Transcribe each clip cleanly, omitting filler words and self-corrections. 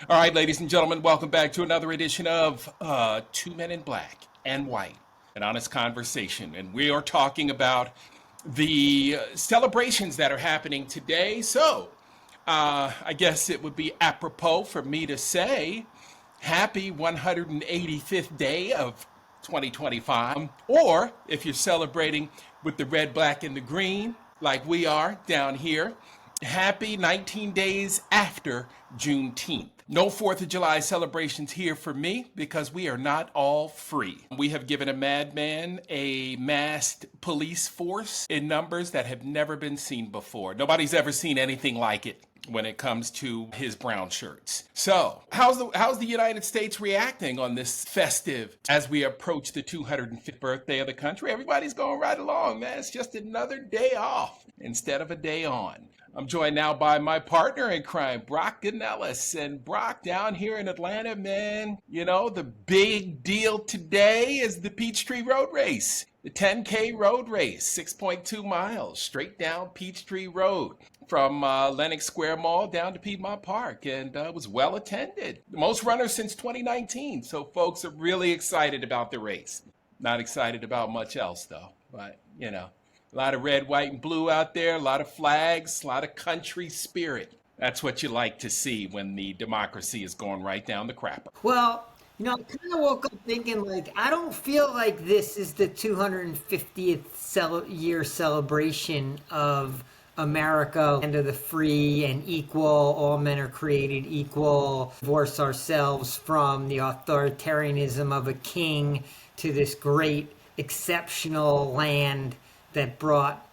All right, ladies and gentlemen, welcome back to another edition of Two Men in Black and White, an honest conversation. And we are talking about the celebrations that are happening today. So, I guess it would be apropos for me to say happy 185th day of 2025. Or if you're celebrating with the red, black, and the green, like we are down here, happy 19 days after Juneteenth. No 4th of July celebrations here for me because we are not all free. We have given a madman a masked police force in numbers that have never been seen before. Nobody's ever seen anything like it when it comes to his brown shirts. So, how's the United States reacting on this festive as we approach the 205th birthday of the country? Everybody's going right along, man. It's just another day off instead of a day on. I'm joined now by my partner in crime, Brock Ganeles. And Brock, down here in Atlanta, man, you know, the big deal today is the Peachtree Road Race. The 10K road race, 6.2 miles, straight down Peachtree Road from Lenox Square Mall down to Piedmont Park, and it was well attended. The most runners since 2019, so folks are really excited about the race. Not excited about much else, though, but, you know. A lot of red, white, and blue out there, a lot of flags, a lot of country spirit. That's what you like to see when the democracy is going right down the crapper. Well, I kind of woke up thinking like I don't feel like this is the 250th year celebration of America, land of the free and equal. All men are created equal. Divorce ourselves from the authoritarianism of a king to this great, exceptional land that brought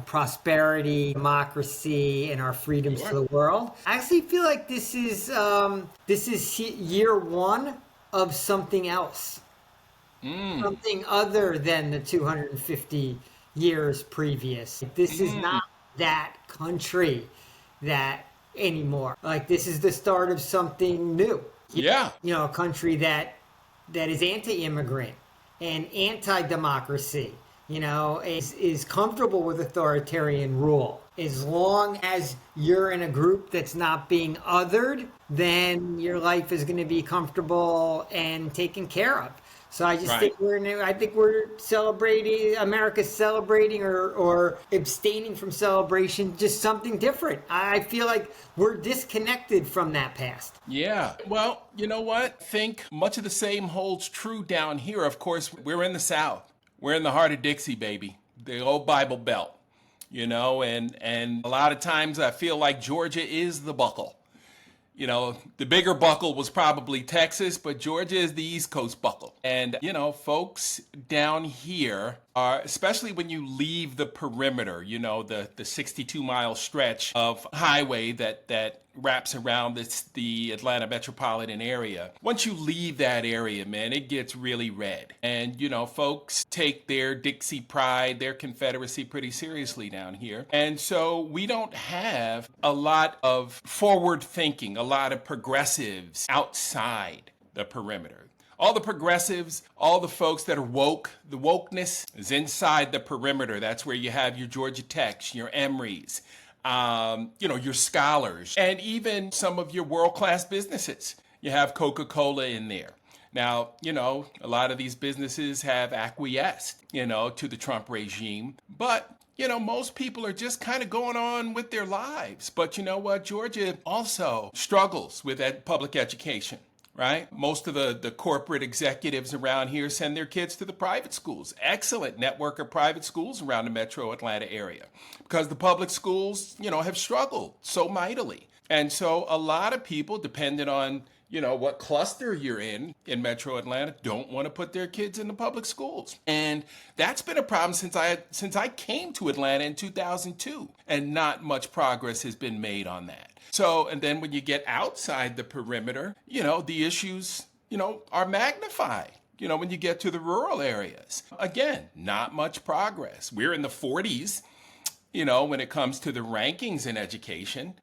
prosperity, democracy, and our freedoms to the world. I actually feel like this is year one of something else, something other than the 250 years previous. This is not that country that anymore. Like this is the start of something new. Yeah. A country that is anti-immigrant and anti-democracy. Is comfortable with authoritarian rule. As long as you're in a group that's not being othered, then your life is going to be comfortable and taken care of. So I just think we're celebrating, America's celebrating or abstaining from celebration, just something different. I feel like we're disconnected from that past. Yeah. Well, you know what? I think much of the same holds true down here. Of course, we're in the South. We're in the heart of Dixie, baby, the old Bible Belt, and a lot of times I feel like Georgia is the buckle. The bigger buckle was probably Texas, but Georgia is the East Coast buckle. And, folks down here are, especially when you leave the perimeter, the 62-mile stretch of highway that wraps around the Atlanta metropolitan area. Once you leave that area, man, it gets really red. And, folks take their Dixie pride, their Confederacy pretty seriously down here. And so we don't have a lot of forward thinking, a lot of progressives outside the perimeter. All the progressives, all the folks that are woke, the wokeness is inside the perimeter. That's where you have your Georgia Techs, your Emorys, your scholars, and even some of your world-class businesses. You have Coca-Cola in there. Now, a lot of these businesses have acquiesced, to the Trump regime, but most people are just kind of going on with their lives. But you know what? Georgia also struggles with public education. Right? Most of the corporate executives around here send their kids to the private schools. Excellent network of private schools around the metro Atlanta area because the public schools, have struggled so mightily. And so a lot of people, depending on, what cluster you're in metro Atlanta, don't want to put their kids in the public schools. And that's been a problem since I came to Atlanta in 2002, and not much progress has been made on that. So, and then when you get outside the perimeter, the issues, are magnified. When you get to the rural areas, again, not much progress. We're in the 40s, when it comes to the rankings in education,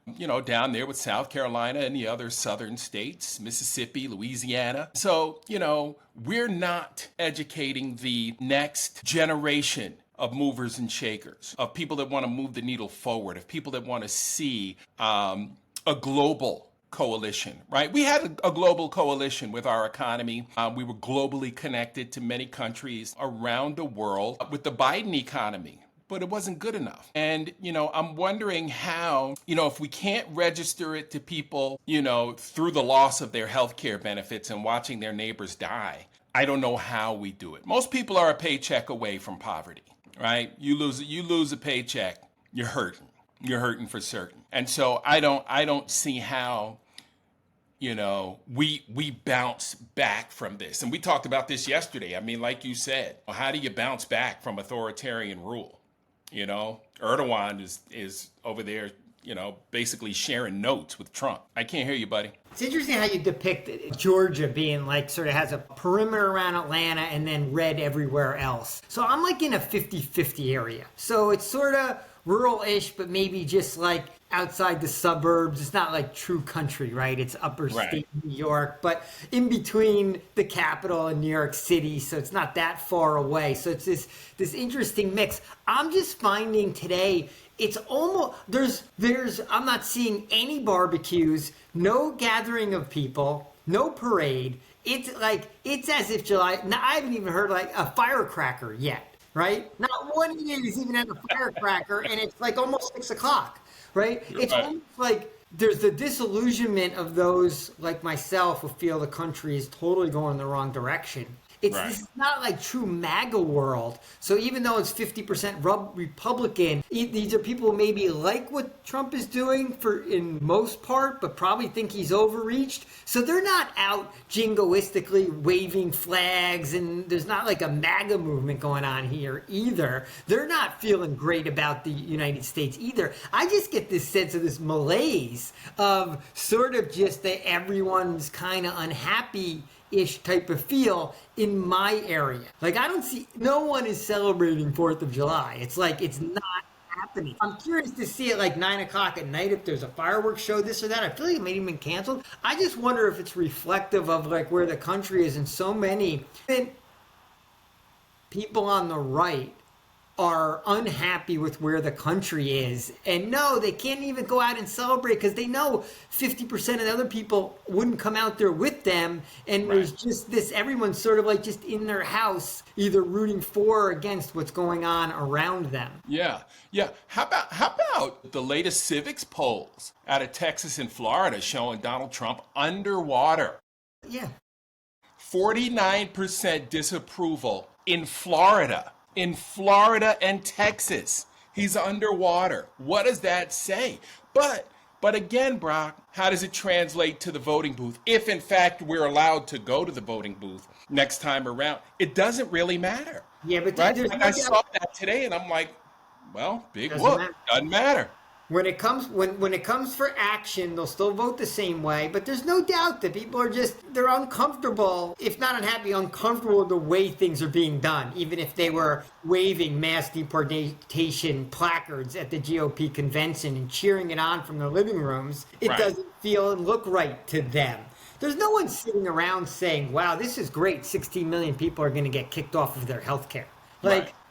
down there with South Carolina and the other southern states, Mississippi, Louisiana. So, we're not educating the next generation of movers and shakers, of people that want to move the needle forward, of people that want to see a global coalition, right? We had a global coalition with our economy. We were globally connected to many countries around the world with the Biden economy, but it wasn't good enough. And, I'm wondering how, if we can't register it to people, through the loss of their health care benefits and watching their neighbors die, I don't know how we do it. Most people are a paycheck away from poverty, right? You lose a paycheck, you're hurting. You're hurting for certain. And so I don't see how, we bounce back from this. And we talked about this yesterday. I mean, like you said, how do you bounce back from authoritarian rule? Erdogan is over there, basically sharing notes with Trump. I can't hear you, buddy. It's interesting how you depict Georgia being like sort of has a perimeter around Atlanta and then red everywhere else. So I'm like in a 50-50 area. So it's sort of rural-ish, but maybe just like outside the suburbs. It's not like true country, right? It's upper state New York, but in between the capital and New York City, so it's not that far away. So it's this interesting mix. I'm just finding today it's almost there's I'm not seeing any barbecues, no gathering of people, no parade. It's as if July. Now, I haven't even heard like a firecracker yet. Right? Not one of you is even at a firecracker, and it's like almost 6 o'clock, right? It's almost like there's the disillusionment of those like myself who feel the country is totally going in the wrong direction. This is not like true MAGA world. So even though it's 50% Republican, these are people who maybe like what Trump is doing in most part, but probably think he's overreached. So they're not out jingoistically waving flags, and there's not like a MAGA movement going on here either. They're not feeling great about the United States either. I just get this sense of this malaise of sort of just that everyone's kind of unhappy-ish type of feel in my area. Like I don't see, no one is celebrating 4th of July. It's like, it's not happening. I'm curious to see at like 9 o'clock at night if there's a fireworks show, this or that. I feel like it may have been canceled. I just wonder if it's reflective of like where the country is, and so many people on the right are unhappy with where the country is. And no, they can't even go out and celebrate because they know 50% of the other people wouldn't come out there with them. And there's just this, everyone's sort of like just in their house, either rooting for or against what's going on around them. Yeah. How about the latest civics polls out of Texas and Florida showing Donald Trump underwater? Yeah. 49% disapproval in Florida. In Florida and Texas, he's underwater. What does that say? But again, Brock, how does it translate to the voting booth? If in fact we're allowed to go to the voting booth next time around, it doesn't really matter. Yeah, but right? Like I saw that today, and I'm like, well, big whoop, doesn't matter. When it comes for action, they'll still vote the same way, but there's no doubt that people are they're uncomfortable, if not unhappy, uncomfortable with the way things are being done, even if they were waving mass deportation placards at the GOP convention and cheering it on from their living rooms. It doesn't feel and look right to them. There's no one sitting around saying, wow, this is great, 16 million people are going to get kicked off of their health care.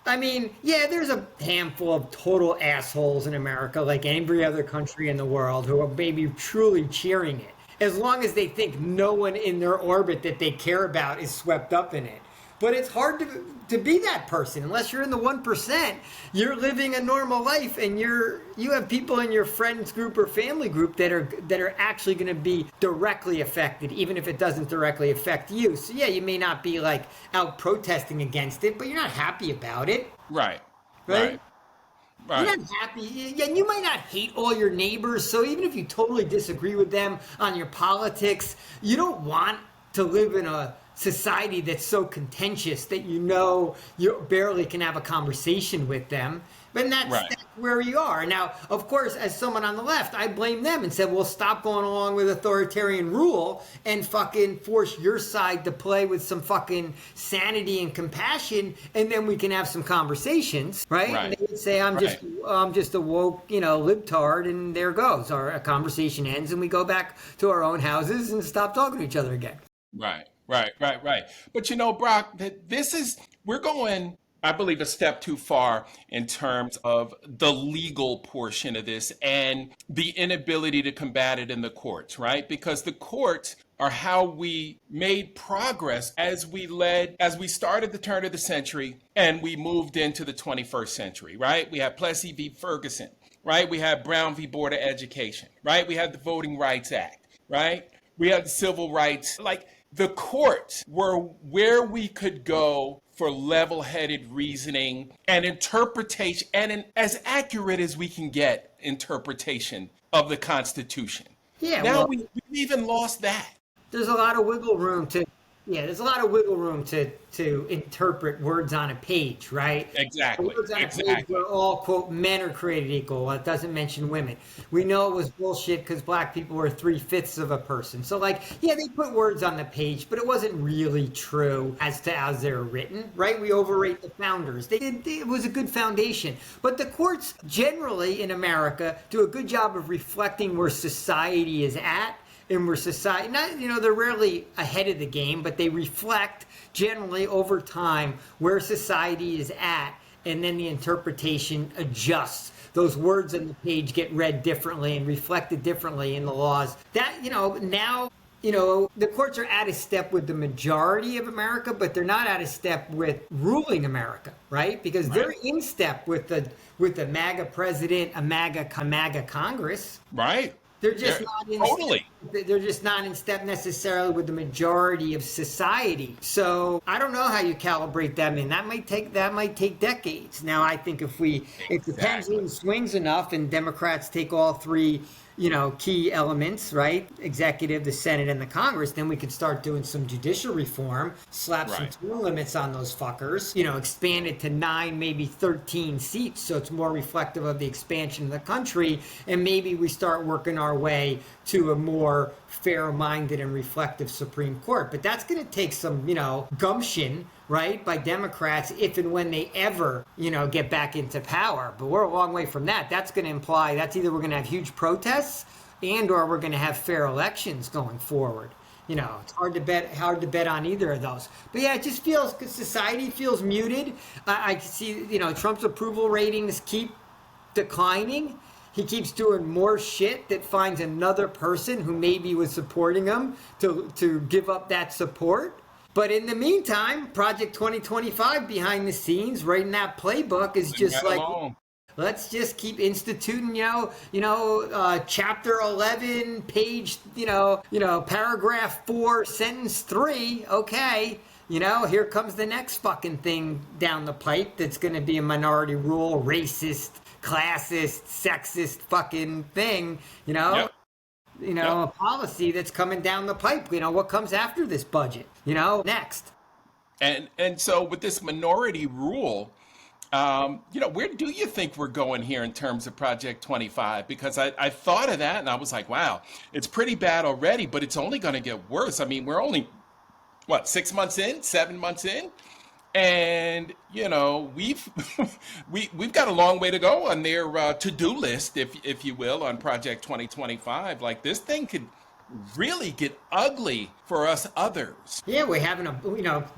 I mean, yeah, there's a handful of total assholes in America, like every other country in the world, who are maybe truly cheering it, as long as they think no one in their orbit that they care about is swept up in it. But it's hard to be that person unless you're in the 1%. You're living a normal life, and you have people in your friends group or family group that are actually going to be directly affected, even if it doesn't directly affect you. So yeah, you may not be like out protesting against it, but you're not happy about it. Right. You're not happy, and you might not hate all your neighbors. So even if you totally disagree with them on your politics, you don't want to live in a society that's so contentious that you barely can have a conversation with them. But that's where you are. Now, of course, as someone on the left, I blame them and said, well, stop going along with authoritarian rule and fucking force your side to play with some fucking sanity and compassion, and then we can have some conversations, right? And they would say, I'm just a woke, libtard, and there goes. Our conversation ends, and we go back to our own houses and stop talking to each other again. Right. But Brock, we're going I believe, a step too far in terms of the legal portion of this and the inability to combat it in the courts, right? Because the courts are how we made progress as we started the turn of the century and we moved into the 21st century, right? We had Plessy v. Ferguson, right? We had Brown v. Board of Education, right? We had the Voting Rights Act, right? We had the civil rights. Like, the courts were where we could go for level-headed reasoning and interpretation, and as accurate as we can get interpretation of the Constitution. Yeah, Now well, we've even lost that. there's a lot of wiggle room to there's a lot of wiggle room to interpret words on a page, right? Exactly. Words on a page Exactly. where all, quote, men are created equal. Well, it doesn't mention women. We know it was bullshit because black people were 3/5 of a person. So, like, yeah, they put words on the page, but it wasn't really true as they're written, right? We overrate the founders. It was a good foundation. But the courts generally in America do a good job of reflecting where society is at. And where society, not, they're rarely ahead of the game, but they reflect generally over time where society is at, and then the interpretation adjusts. Those words on the page get read differently and reflected differently in the laws. That, now, the courts are out of step with the majority of America, but they're not out of step with ruling America, right? Because they're in step with the MAGA president, a MAGA Congress. Right. They're just not in totally. They're just not in step necessarily with the majority of society. So I don't know how you calibrate them in. That might take decades. Now I think if the pendulum swings enough and Democrats take all three key elements, right? Executive, the Senate, and the Congress, then we could start doing some judicial reform, slap some term limits on those fuckers, expand it to 9, maybe 13 seats, so it's more reflective of the expansion of the country, and maybe we start working our way to a more fair-minded and reflective Supreme Court. But that's going to take some, gumption, right, by Democrats if and when they ever, get back into power. But we're a long way from that. That's going to imply that's either we're going to have huge protests and or we're going to have fair elections going forward. It's hard to bet on either of those. But yeah, it just feels, because society feels muted. I see, Trump's approval ratings keep declining. He keeps doing more shit that finds another person who maybe was supporting him to give up that support. But in the meantime, Project 2025 behind the scenes, writing that playbook is just like, let's just keep instituting, chapter 11, page, paragraph 4, sentence 3. Okay. Here comes the next fucking thing down the pipe that's going to be a minority rule, racist, classist, sexist fucking thing, a policy that's coming down the pipe. What comes after this budget, next. And so with this minority rule, where do you think we're going here in terms of Project 25? Because I thought of that and I was like, wow, it's pretty bad already, but it's only going to get worse. I mean, we're only, 6 months in, 7 months in? And we've we've got a long way to go on their to-do list, if you will, on Project 2025. Like, this thing could really get ugly for us others. Yeah, we haven't,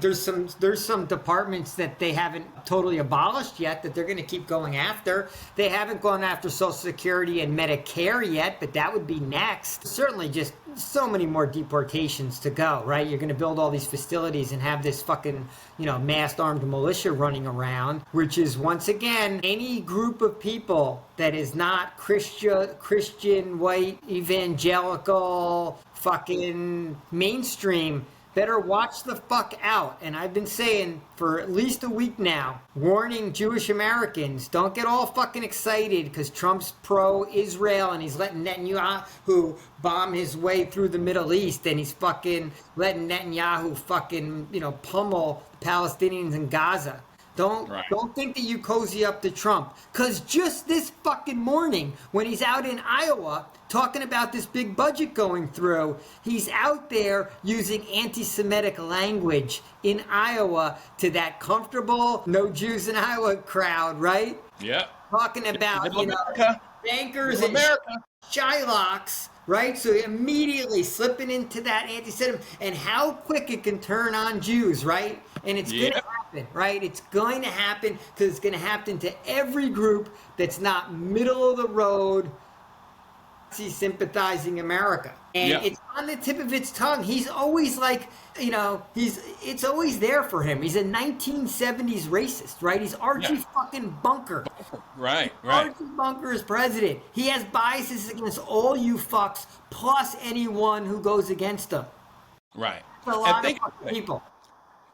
there's some departments that they haven't totally abolished yet that they're going to keep going after. They haven't gone after Social Security and Medicare yet, but that would be next. Certainly just so many more deportations to go, right? You're going to build all these facilities and have this fucking, masked armed militia running around, which is, once again, any group of people that is not Christian, white, evangelical, fucking mainstream better watch the fuck out. And I've been saying for at least a week now, warning Jewish Americans, don't get all fucking excited because Trump's pro-Israel and he's letting Netanyahu bomb his way through the Middle East, and he's fucking letting Netanyahu fucking, pummel the Palestinians in Gaza. Don't think that you cozy up to Trump, because just this fucking morning when he's out in Iowa talking about this big budget going through, he's out there using anti-Semitic language in Iowa to that comfortable no Jews in Iowa crowd, right? Yeah. Talking about, bankers and Shylocks, right? So immediately slipping into that anti-Semitism and how quick it can turn on Jews, right? And it's going to happen happen, right? It's going to happen because it's going to happen to every group that's not middle of the road, sympathizing America. And Yeah. it's on the tip of its tongue. He's always like, it's always there for him. He's a 1970s racist, right? He's Archie fucking Bunker. Right. Archie Bunker is president. He has biases against all you fucks, plus anyone who goes against him. Right. A lot of fucking people.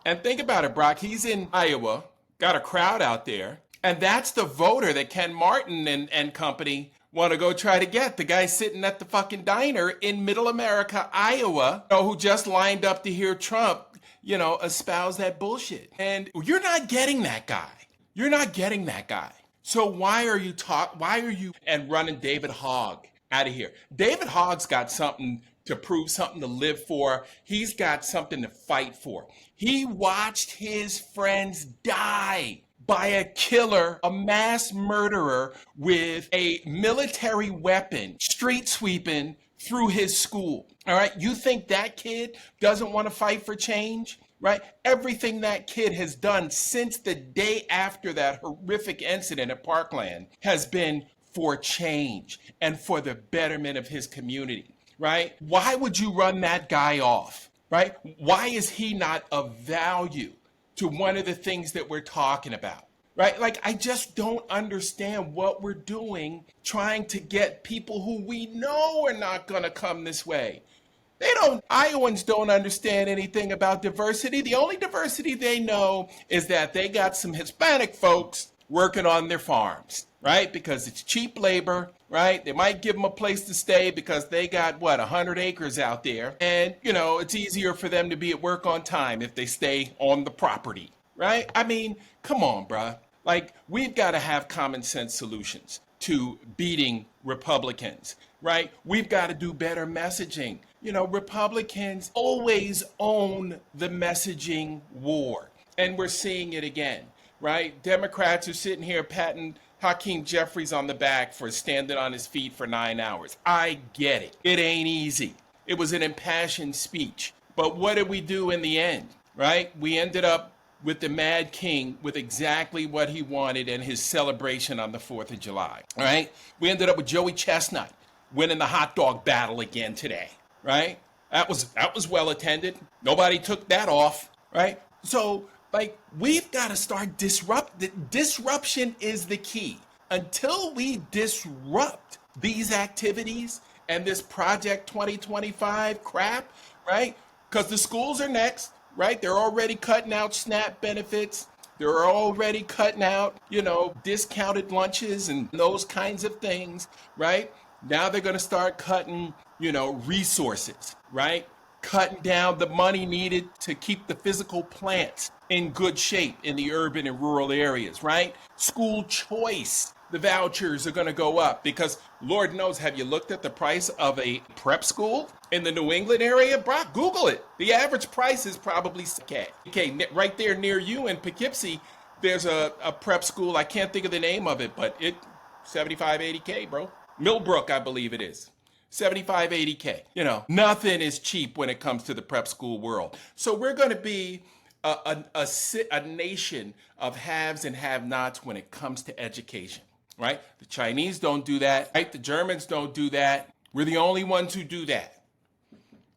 And think about it, Brock. He's in Iowa, got a crowd out there, and that's the voter that Ken Martin and company want to go try to get. The guy sitting at the fucking diner in Middle America, Iowa, who just lined up to hear Trump, espouse that bullshit. And you're not getting that guy. You're not getting that guy. So why are you and running David Hogg out of here? David Hogg's got something to prove, something to live for. He's got something to fight for. He watched his friends die by a killer, a mass murderer with a military weapon, street sweeping through his school. All right. You think that kid doesn't want to fight for change? Right? Everything that kid has done since the day after that horrific incident at Parkland has been for change and for the betterment of his community. Right? Why would you run that guy off? Right? Why is he not of value to one of the things that we're talking about? Right? Like, I just don't understand what we're doing trying to get people who we know are not going to come this way. Iowans don't understand anything about diversity. The only diversity they know is that they got some Hispanic folks working on their farms, right? Because it's cheap labor, right? They might give them a place to stay because they got, 100 acres out there. And, it's easier for them to be at work on time if they stay on the property, right? I mean, come on, bruh. Like, we've got to have common sense solutions to beating Republicans, right? We've got to do better messaging. Republicans always own the messaging war, and we're seeing it again, right? Democrats are sitting here patting Hakeem Jeffries on the back for standing on his feet for 9 hours. I get it. It ain't easy. It was an impassioned speech. But what did we do in the end, right? We ended up with the Mad King with exactly what he wanted and his celebration on the 4th of July, all right? We ended up with Joey Chestnut winning the hot dog battle again today, right? That was well attended. Nobody took that off, right? So, we've got to start disruption is the key. Until we disrupt these activities and this Project 2025 crap, right? Because the schools are next, right? They're already cutting out SNAP benefits. They're already cutting out, discounted lunches and those kinds of things, right? Now they're going to start cutting, resources, right? Cutting down the money needed to keep the physical plants in good shape in the urban and rural areas, right? School choice. The vouchers are going to go up because Lord knows, have you looked at the price of a prep school in the New England area? Brock, Google it. The average price is probably $6K. Okay, right there near you in Poughkeepsie, there's a prep school. I can't think of the name of it, but it 75, 80K, bro. Millbrook, I believe it is. 75, 80K. Nothing is cheap when it comes to the prep school world. So we're going to be a nation of haves and have-nots when it comes to education, right? The Chinese don't do that, right? The Germans don't do that. We're the only ones who do that,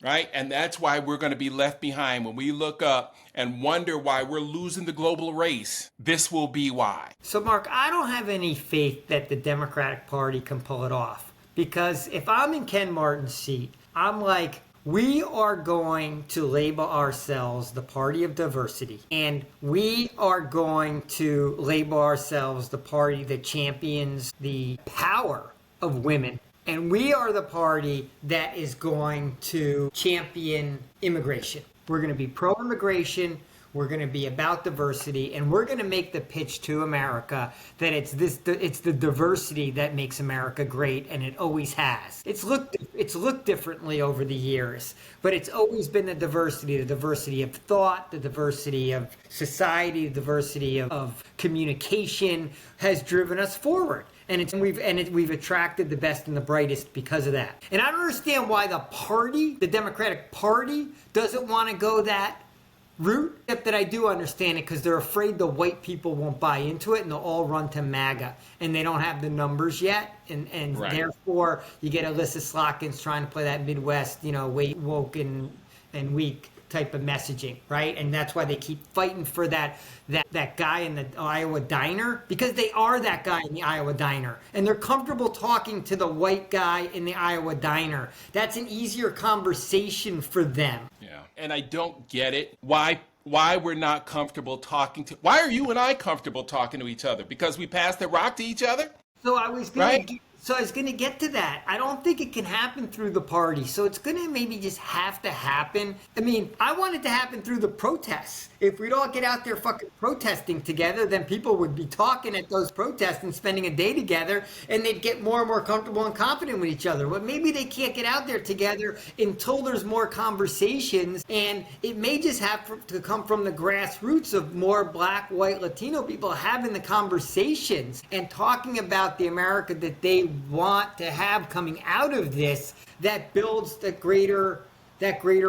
right? And that's why we're going to be left behind. When we look up and wonder why we're losing the global race, this will be why. So, Mark, I don't have any faith that the Democratic Party can pull it off. Because if I'm in Ken Martin's seat, I'm like, we are going to label ourselves the party of diversity. And we are going to label ourselves the party that champions the power of women. And we are the party that is going to champion immigration. We're going to be pro-immigration. We're going to be about diversity, and we're going to make the pitch to America that it's the diversity that makes America great, and it always has. It's looked differently over the years, but it's always been the diversity of thought, the diversity of society, the diversity of communication has driven us forward. And we've attracted the best and the brightest because of that. And I don't understand why the Democratic Party, doesn't want to go that route, except that I do understand it because they're afraid the white people won't buy into it and they'll all run to MAGA, and they don't have the numbers yet, and Right. therefore you get Alyssa Slotkins trying to play that Midwest, woke and weak type of messaging, right? And that's why they keep fighting for that guy in the Iowa diner, because they are that guy in the Iowa diner, and they're comfortable talking to the white guy in the Iowa diner. That's an easier conversation for them. Yeah. And I don't get it. Why we're not comfortable talking to, why are you and I comfortable talking to each other? Because we pass the rock to each other? So I was Right? going to get to that. I don't think it can happen through the party. So it's going to maybe just have to happen. I mean, I want it to happen through the protests. If we'd all get out there fucking protesting together, then people would be talking at those protests and spending a day together, and they'd get more and more comfortable and confident with each other. But maybe they can't get out there together until there's more conversations, and it may just have to come from the grassroots of more black, white, Latino people having the conversations and talking about the America that they want to have coming out of this, that builds that greater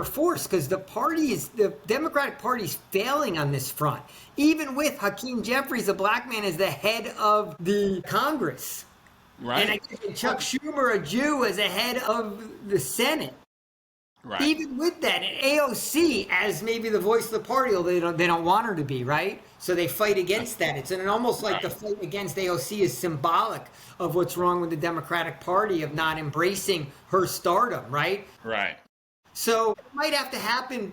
force, because the Democratic Party is failing on this front, even with Hakeem Jeffries, a black man, as the head of the Congress, Right. and Chuck Schumer, a Jew, as a head of the Senate. Right. Even with that, and AOC as maybe the voice of the party, although they don't want her to be, right? So they fight against that. It's almost like the fight against AOC is symbolic of what's wrong with the Democratic Party of not embracing her stardom, right? Right. So it might have to happen.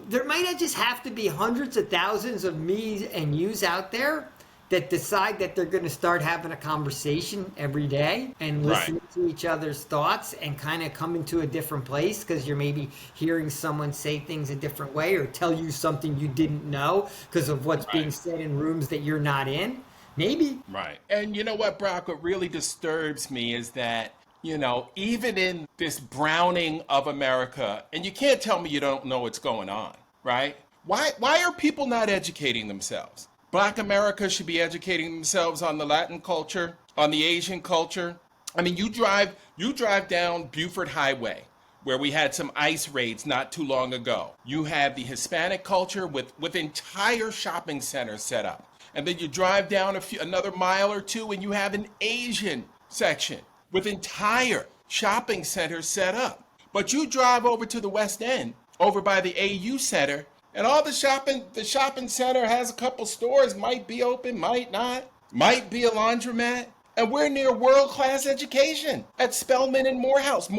There might just have to be hundreds of thousands of me's and you's out there that decide that they're going to start having a conversation every day and listening to each other's thoughts and kind of come into a different place, because you're maybe hearing someone say things a different way or tell you something you didn't know because of what's being said in rooms that you're not in. Maybe. Right. And you know what, Brock, what really disturbs me is that, even in this browning of America, and you can't tell me you don't know what's going on, right? Why are people not educating themselves? Black America should be educating themselves on the Latin culture, on the Asian culture. I mean, you drive down Buford Highway, where we had some ICE raids not too long ago. You have the Hispanic culture with entire shopping centers set up. And then you drive down another mile or two and you have an Asian section with entire shopping centers set up. But you drive over to the West End, over by the AU Center, and all the shopping center has a couple stores, might be open, might not, might be a laundromat. And we're near world-class education at Spelman and Morehouse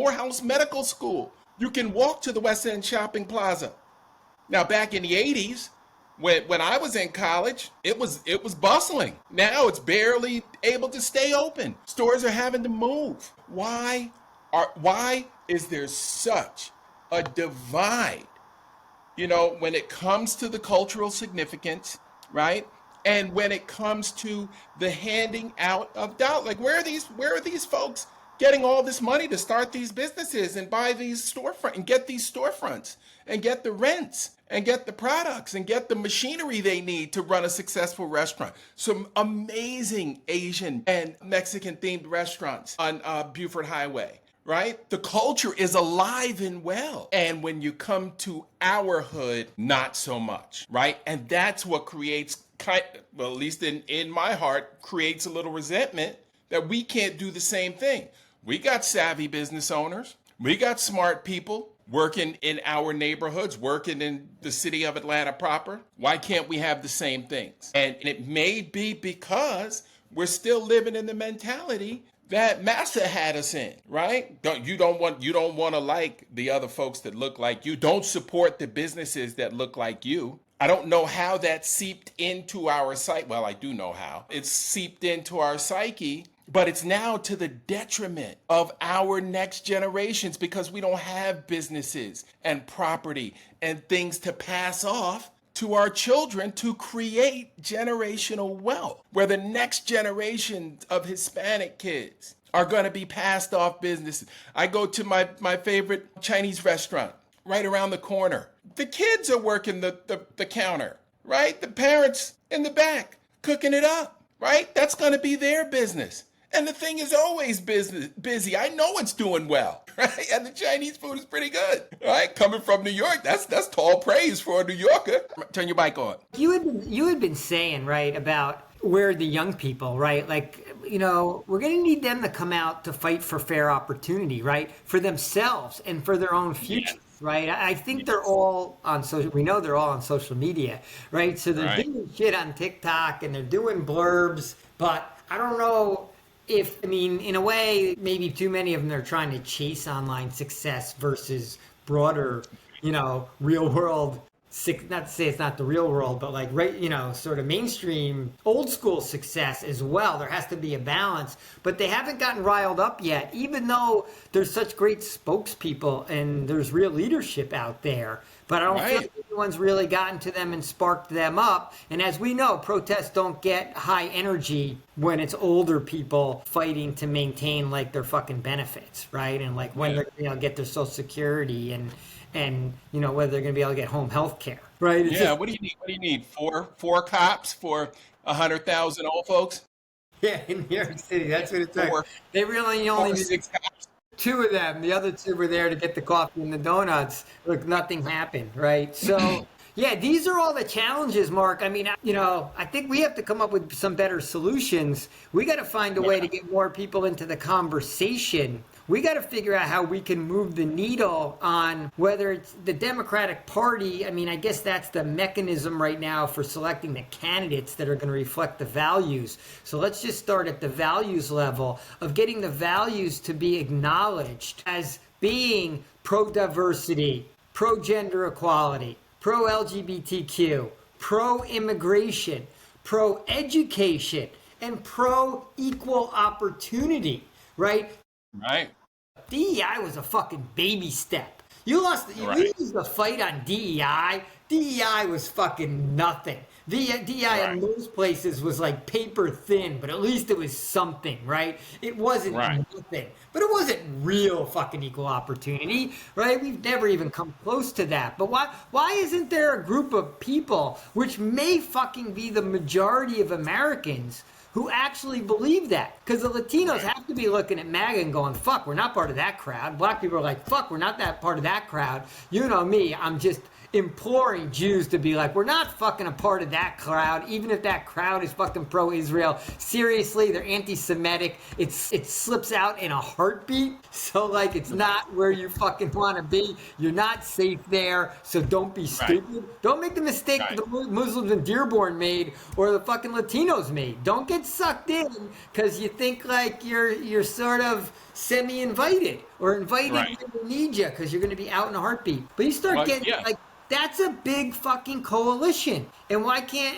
Medical School. You can walk to the West End Shopping Plaza. Now, back in the 80s, when I was in college, it was bustling. Now it's barely able to stay open. Stores are having to move. Why is there such a divide? When it comes to the cultural significance, right? And when it comes to the handing out of dollars, like where are these folks getting all this money to start these businesses and buy these storefronts and get these storefronts and get the rents and get the products and get the machinery they need to run a successful restaurant? Some amazing Asian and Mexican themed restaurants on Buford Highway. Right? The culture is alive and well. And when you come to our hood, not so much, right? And that's what creates, at least in my heart, creates a little resentment that we can't do the same thing. We got savvy business owners. We got smart people working in our neighborhoods, working in the city of Atlanta proper. Why can't we have the same things? And it may be because we're still living in the mentality that Massa had us in, right? You don't want to like the other folks that look like you. Don't support the businesses that look like you. I don't know how that seeped into our psyche. Well, I do know how. It's seeped into our psyche, but it's now to the detriment of our next generations because we don't have businesses and property and things to pass off to our children to create generational wealth, where the next generation of Hispanic kids are going to be passed off businesses. I go to my favorite Chinese restaurant right around the corner. The kids are working the counter, right? The parents in the back cooking it up, right? That's going to be their business. And the thing is always busy. I know it's doing well, right? And the Chinese food is pretty good, right? Coming from New York, that's tall praise for a New Yorker. Turn your mic on. You had been saying, right, about where the young people, right? Like, you know, we're going to need them to come out to fight for fair opportunity, right? For themselves and for their own future. Yes. Right. I think they're all on social. We know they're all on social media, right? So they're doing shit on TikTok and they're doing blurbs, but I don't know if, I mean, in a way, maybe too many of them are trying to chase online success versus broader, you know, real world. Not to say it's not the real world, but like, right, you know, sort of mainstream, old school success as well. There has to be a balance, but they haven't gotten riled up yet, even though there's such great spokespeople and there's real leadership out there. But I don't feel like anyone's really gotten to them and sparked them up. And as we know, protests don't get high energy when it's older people fighting to maintain like their fucking benefits, right? And like when they're, you know, get their Social Security and you know, whether they're going to be able to get home health care, right? It's what do you need? What do you need? Four cops for 100,000 old folks? Yeah, in New York City, that's what it's like. They really only need 6 cops. 2 of them. The other 2 were there to get the coffee and the donuts. Look, nothing happened, right? So, yeah, these are all the challenges, Mark. I mean, you know, I think we have to come up with some better solutions. We got to find a way to get more people into the conversation. We got to figure out how we can move the needle on whether it's the Democratic Party. I mean, I guess that's the mechanism right now for selecting the candidates that are going to reflect the values. So let's just start at the values level of getting the values to be acknowledged as being pro-diversity, pro-gender equality, pro-LGBTQ, pro-immigration, pro-education, and pro-equal opportunity, right? Right. DEI was a fucking baby step. You lose the fight on DEI. DEI was fucking nothing. DEI in most places was like paper thin, but at least it was something, right? It wasn't nothing, but it wasn't real fucking equal opportunity, right? We've never even come close to that. But why isn't there a group of people, which may fucking be the majority of Americans, who actually believe that? Because the Latinos have to be looking at MAGA and going, fuck, we're not part of that crowd. Black people are like, fuck, we're not that part of that crowd. You know me, I'm just imploring Jews to be like, we're not fucking a part of that crowd, even if that crowd is fucking pro-Israel. Seriously, they're anti-Semitic. It slips out in a heartbeat. So like, it's not where you fucking want to be. You're not safe there. So don't be stupid. Don't make the mistake that the Muslims in Dearborn made or the fucking Latinos made. Don't get sucked in because you think like you're sort of semi-invited or invited when they need you because you're going to be out in a heartbeat. But you start getting like, that's a big fucking coalition. And why can't,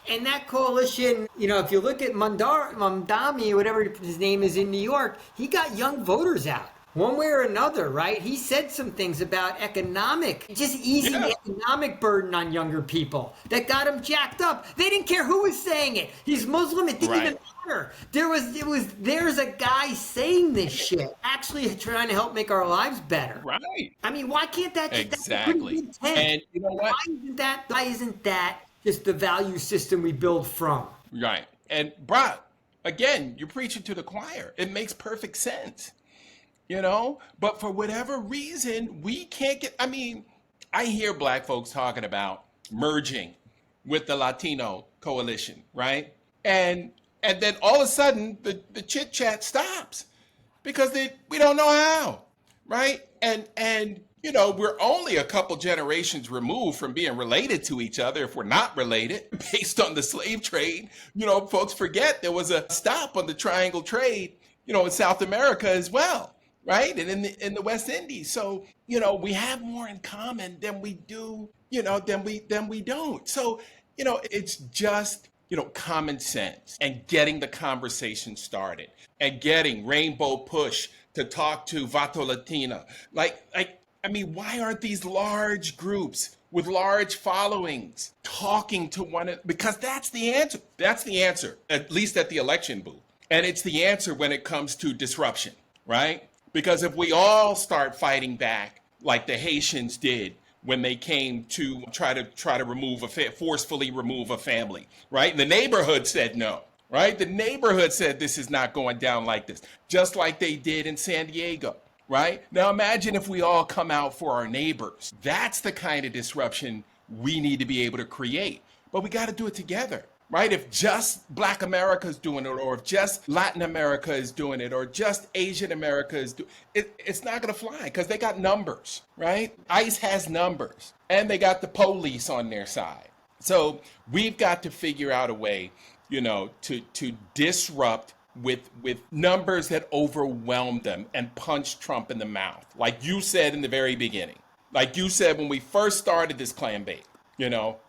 and that coalition, you know, if you look at Mamdani, whatever his name is in New York, he got young voters out. One way or another, right? He said some things about just easing the economic burden on younger people that got him jacked up. They didn't care who was saying it. He's Muslim. It didn't even matter. There's a guy saying this shit, actually trying to help make our lives better. Right. I mean, why can't that just exactly? And you know what? Why isn't that just the value system we build from? Right. And Brock, again, you're preaching to the choir. It makes perfect sense. You know, but for whatever reason, we can't get, I mean, I hear black folks talking about merging with the Latino coalition, right? And then all of a sudden the chit chat stops because we don't know how, right? And you know, we're only a couple generations removed from being related to each other if we're not related based on the slave trade. You know, folks forget there was a stop on the triangle trade, you know, in South America as well. Right. And in the West Indies. So, you know, we have more in common than we do, you know, than we don't. So, you know, it's just, you know, common sense and getting the conversation started and getting Rainbow Push to talk to Vato Latina. I mean, why aren't these large groups with large followings talking to one another? Because that's the answer. That's the answer, at least at the election booth. And it's the answer when it comes to disruption, right? Because if we all start fighting back like the Haitians did when they came to try to forcefully remove a family, right? And the neighborhood said no, right? The neighborhood said this is not going down like this, just like they did in San Diego, right? Now imagine if we all come out for our neighbors. That's the kind of disruption we need to be able to create. But we got to do it together, right? If just Black America is doing it, or if just Latin America is doing it, or just Asian America is doing it, it's not going to fly because they got numbers, right? ICE has numbers, and they got the police on their side. So we've got to figure out a way, to disrupt with numbers that overwhelm them and punch Trump in the mouth, like you said in the very beginning, like you said when we first started this clan bait.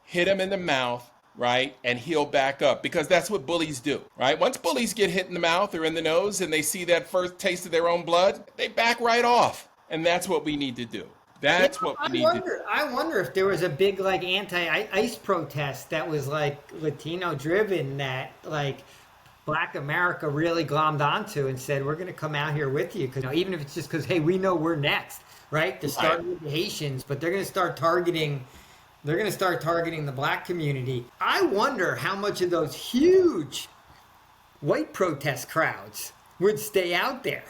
Hit him in the mouth, right? And he'll back up, because that's what bullies do, right? Once bullies get hit in the mouth or in the nose and they see that first taste of their own blood, they back right off. And that's what we need to do. That's what we need to do. I wonder if there was a big anti-ICE protest that was Latino driven, that Black America really glommed onto and said, we're going to come out here with you. Because even if it's just because, hey, we know we're next, right? They're starting with the Haitians, but they're going to start targeting the Black community. I wonder how much of those huge white protest crowds would stay out there,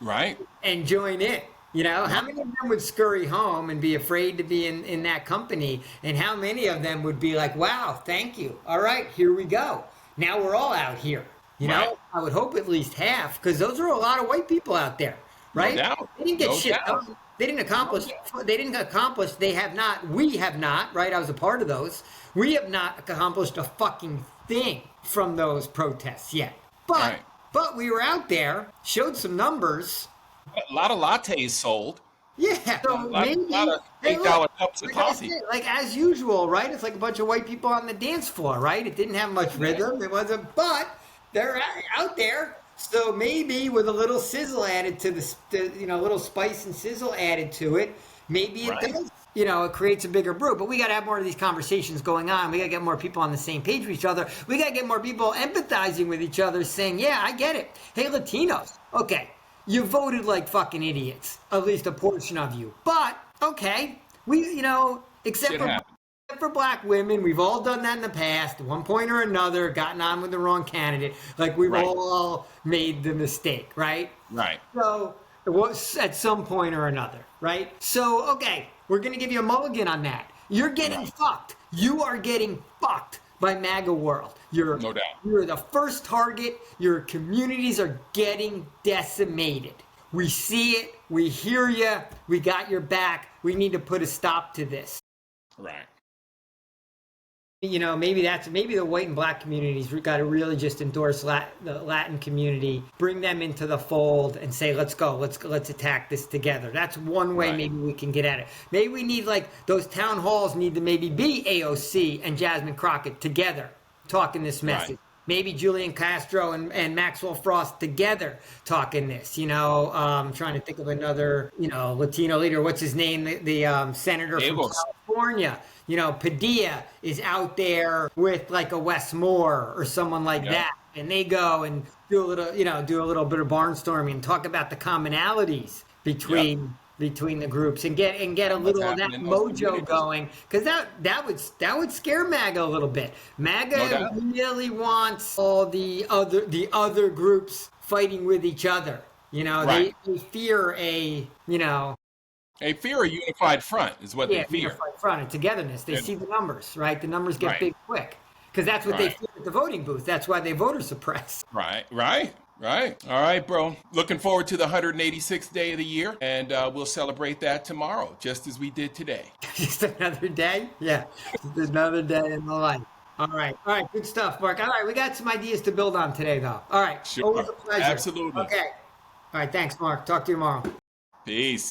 right, and join in. How many of them would scurry home and be afraid to be in that company, and how many of them would be like, wow, thank you, all right, here we go, now we're all out here. I would hope at least half, because those are a lot of white people out there, right? No doubt. They didn't get shit done. They didn't accomplish. We have not, right? I was a part of those. We have not accomplished a fucking thing from those protests yet. But we were out there, showed some numbers. A lot of lattes sold. Yeah. So a lot of $8 cups of coffee. As usual, right? It's like a bunch of white people on the dance floor, right? It didn't have much rhythm. It wasn't, but they're out there. So maybe with a little sizzle added to a little spice and sizzle added to it, maybe it does, it creates a bigger brew. But we got to have more of these conversations going on. We got to get more people on the same page with each other. We got to get more people empathizing with each other, saying, yeah, I get it. Hey, Latinos, okay, you voted like fucking idiots, at least a portion of you. But, okay, we, except for Black women, we've all done that in the past, at one point or another, gotten on with the wrong candidate. We've all made the mistake, right? Right. So it was at some point or another, right? So, okay, we're going to give you a mulligan on that. You're getting fucked. You are getting fucked by MAGA world. No doubt. You're the first target. Your communities are getting decimated. We see it. We hear you. We got your back. We need to put a stop to this. Right. Maybe the white and Black communities, we've got to really just endorse the Latin community, bring them into the fold and say, let's go, let's attack this together. That's one way maybe we can get at it. Maybe we need those town halls need to maybe be AOC and Jasmine Crockett together talking this message. Right. Maybe Julian Castro and Maxwell Frost together talking this. I'm trying to think of another, Latino leader. What's his name? The senator from California. Padilla is out there with a Wes Moore or someone like that, and they go and do a little bit of barnstorming and talk about the commonalities between the groups and get a little of that mojo going, because that would scare MAGA a little bit. MAGA really wants all the other groups fighting with each other. They fear They fear a unified front is what they fear. Unified front and togetherness. They see the numbers, right? The numbers get big quick, because that's what they fear at the voting booth. That's why they voter suppress. Right. All right, bro. Looking forward to the 186th day of the year, and we'll celebrate that tomorrow, just as we did today. Just another day? Yeah, just another day in the life. All right, good stuff, Mark. All right, we got some ideas to build on today, though. All right, sure. Always a pleasure. Absolutely. Okay. All right, thanks, Mark. Talk to you tomorrow. Peace.